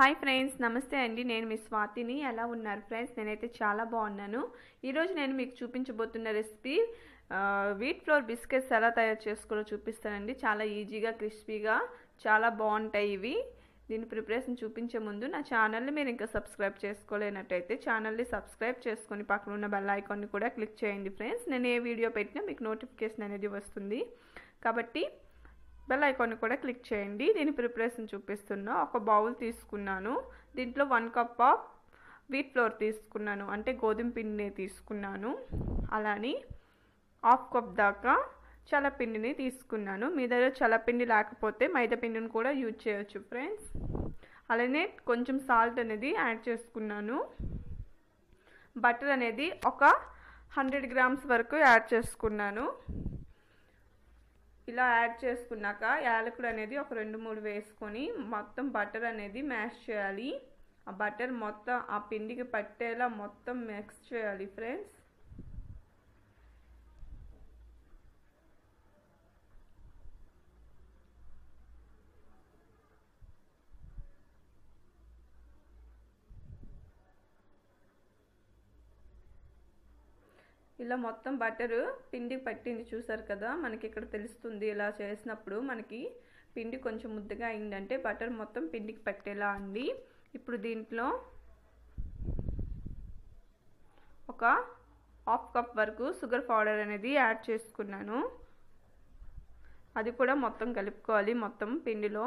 Hi friends, నమస్తే అండి. నేను మీ స్వాతిని. ఎలా ఉన్నారు ఫ్రెండ్స్? నేనైతే చాలా బాగున్నాను. ఈరోజు నేను మీకు చూపించబోతున్న రెసిపీ వీట్ ఫ్లోర్ బిస్కెట్స్ ఎలా తయారు చేసుకోవాలో చూపిస్తానండి. చాలా ఈజీగా, క్రిస్పీగా చాలా బాగుంటాయి ఇవి. దీని ప్రిపరేషన్ చూపించే ముందు నా ఛానల్ని మీరు ఇంకా సబ్స్క్రైబ్ చేసుకోలేనట్టయితే ఛానల్ని సబ్స్క్రైబ్ చేసుకొని పక్కన ఉన్న బెల్ ఐకాన్ని కూడా క్లిక్ చేయండి ఫ్రెండ్స్. నేను ఏ వీడియో పెట్టినా మీకు నోటిఫికేషన్ అనేది వస్తుంది కాబట్టి బెల్ ఐకాన్ కూడా క్లిక్ చేయండి. దీని ప్రిపరేషన్ చూపిస్తున్నా. ఒక బౌల్ తీసుకున్నాను. దీంట్లో 1 కప్ ఆఫ్ వీట్ ఫ్లోర్ తీసుకున్నాను, అంటే గోధుమ పిండిని తీసుకున్నాను. అలానే 1/2 కప్ దాకా చల్లపిండిని తీసుకున్నాను. మీ దగ్గర చల్లపిండి లేకపోతే మైదా పిండిని కూడా యూజ్ చేయొచ్చు ఫ్రెండ్స్. అలానే కొంచెం సాల్ట్ అనేది యాడ్ చేసుకున్నాను. బటర్ అనేది ఒక 100 గ్రామ్స్ వరకు యాడ్ చేసుకున్నాను. ఇలా యాడ్ చేసుకున్నాక యాలకులు అనేది ఒక 2-3 వేసుకొని మొత్తం బటర్ అనేది మ్యాష్ చేయాలి. ఆ బటర్ మొత్తం ఆ పిండికి పట్టేలా మొత్తం మిక్స్ చేయాలి ఫ్రెండ్స్. ఇలా మొత్తం బటర్ పిండికి పట్టింది, చూసారు కదా. మనకి ఇక్కడ తెలుస్తుంది. ఇలా చేసినప్పుడు మనకి పిండి కొంచెం ముద్దగా అయిందంటే బటర్ మొత్తం పిండికి పట్టేలా అండి. ఇప్పుడు దీంట్లో ఒక 1/2 కప్ వరకు షుగర్ పౌడర్ అనేది యాడ్ చేసుకున్నాను. అది కూడా మొత్తం కలుపుకోవాలి మొత్తం పిండిలో.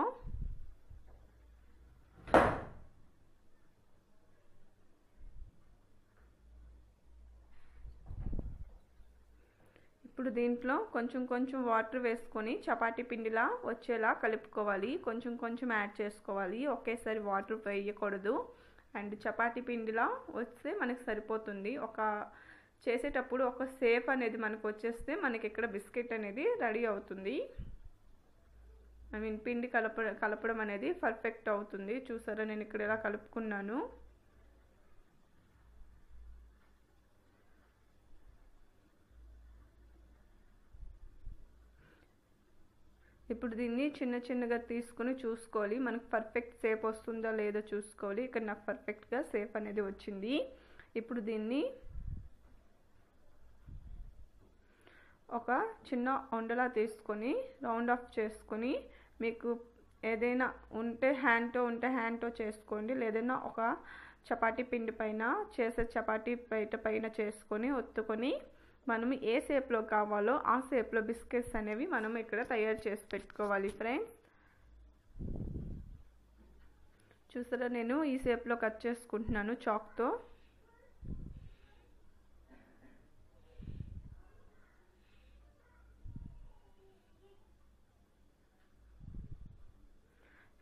ఇప్పుడు దీంట్లో కొంచెం కొంచెం వాటర్ వేసుకొని చపాతీ పిండిలా వచ్చేలా కలుపుకోవాలి. కొంచెం కొంచెం యాడ్ చేసుకోవాలి, ఒకేసారి వాటర్ వేయకూడదు. అండ్ చపాతీ పిండిలా వస్తే మనకి సరిపోతుంది. చేసేటప్పుడు ఒక షేప్ అనేది మనకు వచ్చేస్తే మనకి ఇక్కడ బిస్కెట్ అనేది రెడీ అవుతుంది. పిండి కలపడం అనేది పర్ఫెక్ట్ అవుతుంది. చూసారా, నేను ఇక్కడ ఇలా కలుపుకున్నాను. ఇప్పుడు దీన్ని చిన్న చిన్నగా తీసుకుని చూసుకోవాలి, మనకు పర్ఫెక్ట్ షేప్ వస్తుందో లేదో చూసుకోవాలి. ఇక్కడ నాకు పర్ఫెక్ట్గా షేప్ అనేది వచ్చింది. ఇప్పుడు దీన్ని ఒక చిన్న ఉండలా తీసుకొని రౌండ్ ఆఫ్ చేసుకొని, మీకు ఏదైనా ఉంటే హ్యాండ్తో చేసుకోండి, లేదైనా ఒక చపాతీ పిండి పైన చపాతీ పైన చేసుకొని ఒత్తుకొని మనం ఏ షేప్లో కావాలో ఆ షేప్లో బిస్కెట్స్ అనేవి మనం ఇక్కడ తయారు చేసి పెట్టుకోవాలి ఫ్రెండ్స్. చూసారా, నేను ఈ షేప్లో కట్ చేసుకుంటున్నాను చాక్తో.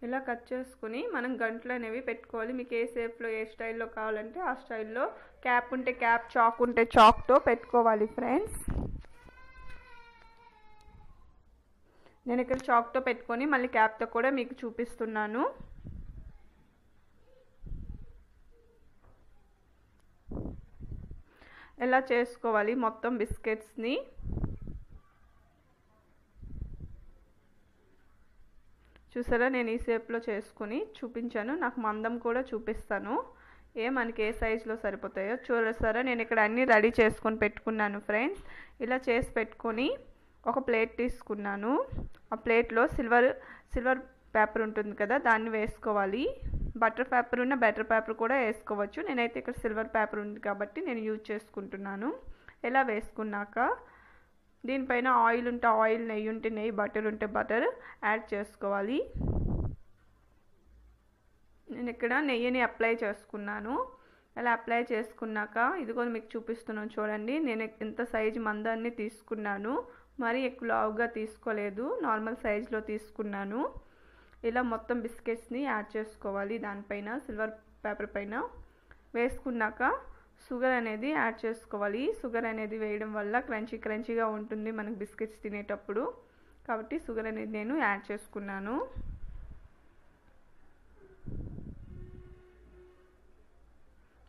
ఇలా కట్ చేసుకుని మనం గంటలు అనేవి పెట్టుకోవాలి. మీకు ఏ షేప్లో ఏ స్టైల్లో కావాలంటే ఆ స్టైల్లో, క్యాప్ ఉంటే క్యాప్, చాక్ ఉంటే చాక్తో పెట్టుకోవాలి ఫ్రెండ్స్. నేను ఇక్కడ చాక్తో పెట్టుకొని మళ్ళీ క్యాప్తో కూడా మీకు చూపిస్తున్నాను. ఎలా చేసుకోవాలి మొత్తం బిస్కెట్స్ని. చూసారా, నేను ఈ షేప్లో చేసుకుని చూపించాను. నాకు మందం కూడా చూపిస్తాను, మనకి ఏ సైజులో సరిపోతాయో. చూసారా, నేను ఇక్కడ అన్నీ రెడీ చేసుకొని పెట్టుకున్నాను ఫ్రెండ్స్. ఇలా చేసి పెట్టుకొని ఒక ప్లేట్ తీసుకున్నాను. ఆ ప్లేట్లో సిల్వర్ పేపర్ ఉంటుంది కదా, దాన్ని వేసుకోవాలి. బటర్ పేపర్ కూడా వేసుకోవచ్చు. నేనైతే ఇక్కడ సిల్వర్ పేపర్ ఉంది కాబట్టి నేను యూజ్ చేసుకుంటున్నాను. ఇలా వేసుకున్నాక దీనిపైన ఆయిల్ ఉంటే ఆయిల్, నెయ్యి ఉంటే నెయ్యి, బటర్ ఉంటే బటర్ యాడ్ చేసుకోవాలి. నేను ఇక్కడ నెయ్యిని అప్లై చేసుకున్నాను. అలా అప్లై చేసుకున్నాక ఇదిగో మీకు చూపిస్తున్నాను చూడండి. నేను ఇంత సైజు మందాన్ని తీసుకున్నాను, మరీ ఎక్కువ లావుగా తీసుకోలేదు, నార్మల్ సైజులో తీసుకున్నాను. ఇలా మొత్తం బిస్కెట్స్ని యాడ్ చేసుకోవాలి. దానిపైన సిల్వర్ పేపర్ పైన వేసుకున్నాక షుగర్ అనేది యాడ్ చేసుకోవాలి. షుగర్ అనేది వేయడం వల్ల క్రంచీగా ఉంటుంది మనకు బిస్కెట్స్ తినేటప్పుడు, కాబట్టి షుగర్ అనేది నేను యాడ్ చేసుకున్నాను.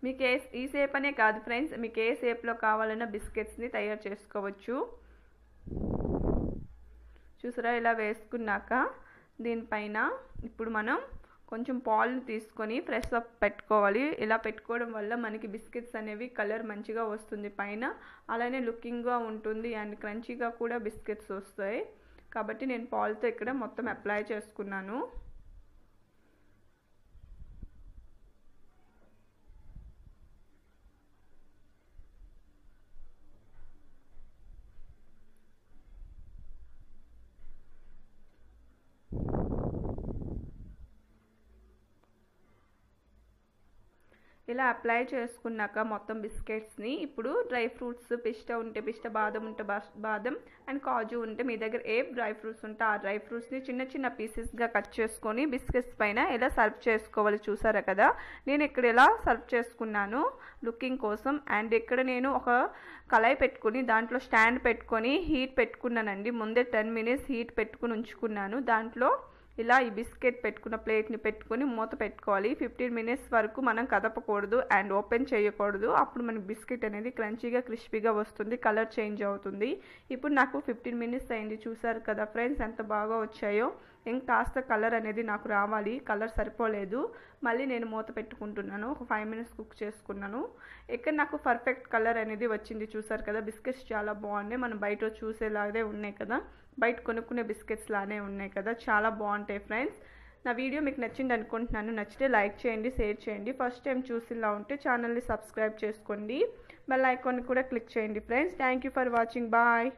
మీకు ఈ షేప్ అనే కాదు ఫ్రెండ్స్, మీకు ఏ షేప్లో కావాలన్నా బిస్కెట్స్ని తయారు చేసుకోవచ్చు. చూసారా, ఇలా వేసుకున్నాక దీనిపైన ఇప్పుడు మనం కొంచెం పాలు తీసుకొని ఫ్రెష్ అప్ పెట్టుకోవాలి. ఇలా పెట్టుకోవడం వల్ల మనకి బిస్కెట్స్ అనేవి కలర్ మంచిగా వస్తుంది పైన, అలానే లుకింగ్గా ఉంటుంది అండ్ క్రంచీగా కూడా బిస్కెట్స్ వస్తాయి. కాబట్టి నేను పాలతో ఇక్కడ మొత్తం అప్లై చేసుకున్నాను. ఇలా అప్లై చేసుకున్నాక మొత్తం బిస్కెట్స్ని ఇప్పుడు డ్రై ఫ్రూట్స్, పిస్తా ఉంటే పిస్తా, బాదం ఉంటే బాదం అండ్ కాజు ఉంటే మీ దగ్గర ఏ డ్రై ఫ్రూట్స్ ఉంటే ఆ డ్రై ఫ్రూట్స్ని చిన్న చిన్న పీసెస్గా కట్ చేసుకొని బిస్కెట్స్ పైన ఇలా సర్వ్ చేసుకోవాలి. చూసారా కదా, నేను ఇక్కడ ఇలా సర్వ్ చేసుకున్నాను లుకింగ్ కోసం. అండ్ ఇక్కడ నేను ఒక కళాయి పెట్టుకుని దాంట్లో స్టాండ్ పెట్టుకొని హీట్ పెట్టుకున్నానండి. ముందే 10 minutes హీట్ పెట్టుకుని ఉంచుకున్నాను. దాంట్లో ఇలా ఈ బిస్కెట్ పెట్టుకున్న ప్లేట్ని పెట్టుకొని మూత పెట్టుకోవాలి. 15 minutes వరకు మనం కదపకూడదు అండ్ ఓపెన్ చేయకూడదు. అప్పుడు మనకి బిస్కెట్ అనేది క్రంచీగా క్రిస్పీగా వస్తుంది, కలర్ చేంజ్ అవుతుంది. ఇప్పుడు నాకు 15 minutes అయింది. చూసారు కదా ఫ్రెండ్స్ ఎంత బాగా వచ్చాయో. ఇంకాస్త కలర్ అనేది నాకు రావాలి, కలర్ సరిపోలేదు. మళ్ళీ నేను మూత పెట్టుకుంటున్నాను. ఒక 5 minutes కుక్ చేసుకున్నాను. ఇక్కడ నాకు పర్ఫెక్ట్ కలర్ అనేది వచ్చింది. చూసారు కదా, బిస్కెట్స్ చాలా బాగున్నాయి. మనం బయట చూసేలాగే ఉన్నాయి కదా, బయట కొనుక్కునే బిస్కెట్స్ లానే ఉన్నాయి కదా, చాలా బాగుంటాయి ఫ్రెండ్స్. నా వీడియో మీకు నచ్చింది అనుకుంటున్నాను. నచ్చితే లైక్ చేయండి, షేర్ చేయండి. ఫస్ట్ టైం చూసేలా ఉంటే ఛానల్ని సబ్స్క్రైబ్ చేసుకోండి, బెల్ ఐకాన్ కూడా క్లిక్ చేయండి friends. Thank you for watching. Bye.